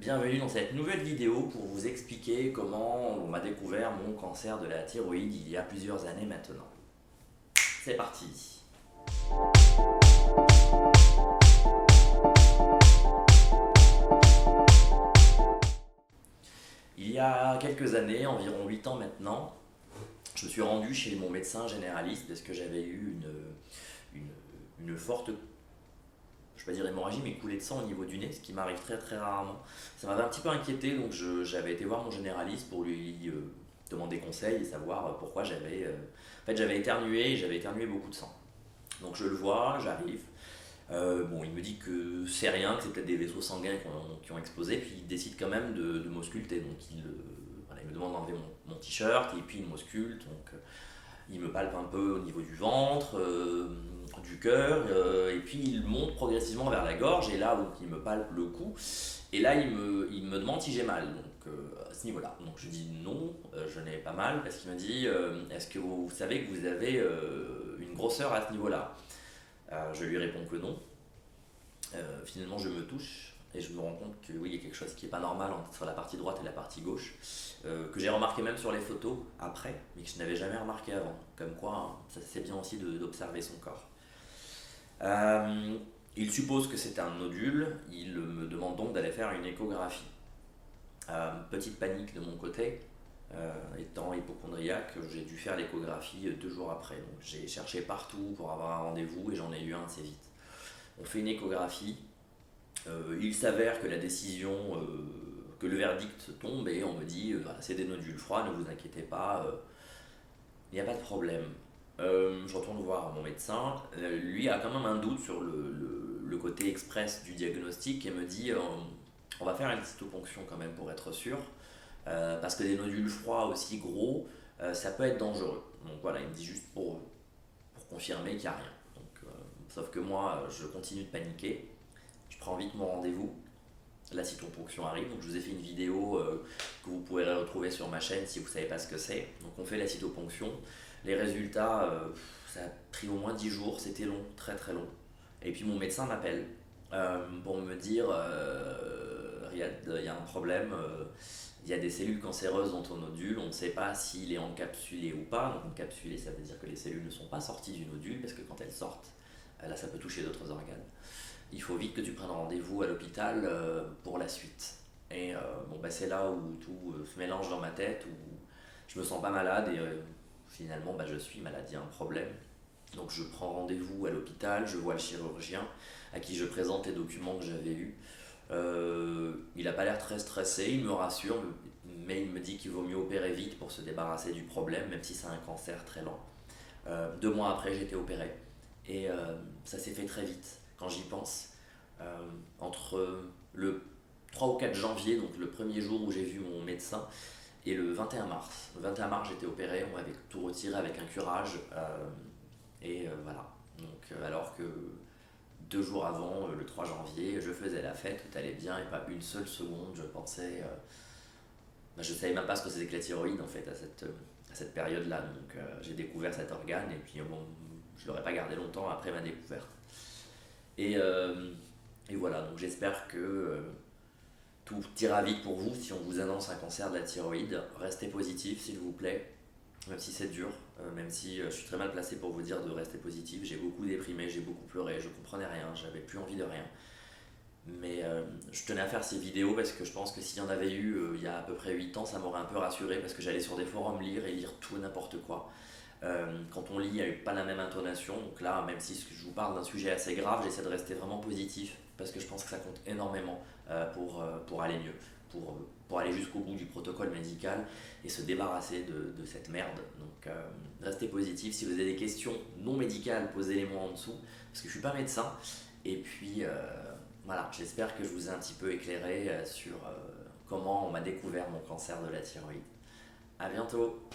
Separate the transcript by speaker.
Speaker 1: Bienvenue dans cette nouvelle vidéo pour vous expliquer comment on m'a découvert mon cancer de la thyroïde il y a plusieurs années maintenant. C'est parti. Il y a quelques années, environ 8 ans maintenant, je me suis rendu chez mon médecin généraliste parce que j'avais eu une forte, je ne vais pas dire hémorragie, mais coulée de sang au niveau du nez, ce qui m'arrive très très rarement. Ça m'avait un petit peu inquiété, donc j'avais été voir mon généraliste pour lui demander conseil et savoir pourquoi en fait, j'avais éternué et j'avais éternué beaucoup de sang. Donc je le vois, j'arrive. Bon, il me dit que c'est rien, que c'est peut-être des vaisseaux sanguins qui ont explosé, puis il décide quand même de m'ausculter. Donc voilà, il me demande d'enlever mon t-shirt et puis il m'ausculte. Donc il me palpe un peu au niveau du ventre, du cœur, et puis il monte progressivement vers la gorge, et là, donc, il me palpe le cou, et là, il me demande si j'ai mal, donc à ce niveau-là. Donc je dis non, je n'ai pas mal, parce qu'il me dit est-ce que vous savez que vous avez une grosseur à ce niveau-là? Je lui réponds que non. Finalement, je me touche et je me rends compte que oui, il y a quelque chose qui n'est pas normal sur la partie droite et la partie gauche, que j'ai remarqué même sur les photos après, mais que je n'avais jamais remarqué avant. Comme quoi, hein, ça c'est bien aussi d'observer son corps. Euh, il suppose que c'est un nodule, il me demande donc d'aller faire une échographie. Petite panique de mon côté, étant hypochondriaque, j'ai dû faire l'échographie 2 jours après. Donc j'ai cherché partout pour avoir un rendez-vous et j'en ai eu un assez vite. On fait une échographie. Il s'avère que la décision, que le verdict tombe et on me dit voilà, c'est des nodules froids, ne vous inquiétez pas, il n'y a pas de problème. Je retourne voir mon médecin. Lui a quand même un doute sur le côté express du diagnostic et me dit on va faire une cytoponction quand même pour être sûr, parce que des nodules froids aussi gros, ça peut être dangereux. Donc voilà, il me dit juste pour confirmer qu'il n'y a rien. Donc, sauf que moi, je continue de paniquer. Je prends vite mon rendez-vous. La cytoponction arrive, donc je vous ai fait une vidéo que vous pourrez retrouver sur ma chaîne si vous ne savez pas ce que c'est. Donc on fait la cytoponction. Les résultats, ça a pris au moins 10 jours, c'était long, très très long. Et puis mon médecin m'appelle pour me dire Riyad, il y a un problème, il y a des cellules cancéreuses dans ton nodule, on ne sait pas s'il est encapsulé ou pas. Donc encapsulé, ça veut dire que les cellules ne sont pas sorties du nodule, parce que quand elles sortent, là ça peut toucher d'autres organes. Il faut vite que tu prennes rendez-vous à l'hôpital pour la suite. Et bon, bah, c'est là où tout se mélange dans ma tête, où je me sens pas malade et finalement bah, je suis malade, il y a un problème. Donc je prends rendez-vous à l'hôpital, je vois le chirurgien à qui je présente les documents que j'avais eus. Il n'a pas l'air très stressé, il me rassure, mais il me dit qu'il vaut mieux opérer vite pour se débarrasser du problème, même si c'est un cancer très lent. 2 mois après, j'ai été opéré et ça s'est fait très vite quand j'y pense. Entre le 3 ou 4 janvier, donc le premier jour où j'ai vu mon médecin, et le 21 mars. Le 21 mars, j'étais opéré, on m'avait tout retiré avec un curage, et voilà. Donc, alors que 2 jours avant, le 3 janvier, je faisais la fête, tout allait bien, et pas une seule seconde, je pensais. Bah, je savais même pas ce que c'était que la thyroïde en fait à cette période-là. Donc, j'ai découvert cet organe, et puis bon, je l'aurais pas gardé longtemps après ma découverte. Et, et voilà, donc j'espère que tout ira vite pour vous si on vous annonce un cancer de la thyroïde. Restez positif s'il vous plaît, même si c'est dur, même si je suis très mal placé pour vous dire de rester positif. J'ai beaucoup déprimé, j'ai beaucoup pleuré, je comprenais rien, j'avais plus envie de rien. Mais je tenais à faire ces vidéos parce que je pense que s'il y en avait eu il y a à peu près 8 ans, ça m'aurait un peu rassuré parce que j'allais sur des forums lire et lire tout et n'importe quoi. Quand on lit, il n'y a eu pas la même intonation. Donc là, même si je vous parle d'un sujet assez grave, j'essaie de rester vraiment positif parce que je pense que ça compte énormément pour aller mieux, pour aller jusqu'au bout du protocole médical et se débarrasser de cette merde. Donc restez positif. Si vous avez des questions non médicales, posez-les-moi en dessous parce que je ne suis pas médecin. Et puis voilà, j'espère que je vous ai un petit peu éclairé sur comment on m'a découvert mon cancer de la thyroïde. A bientôt!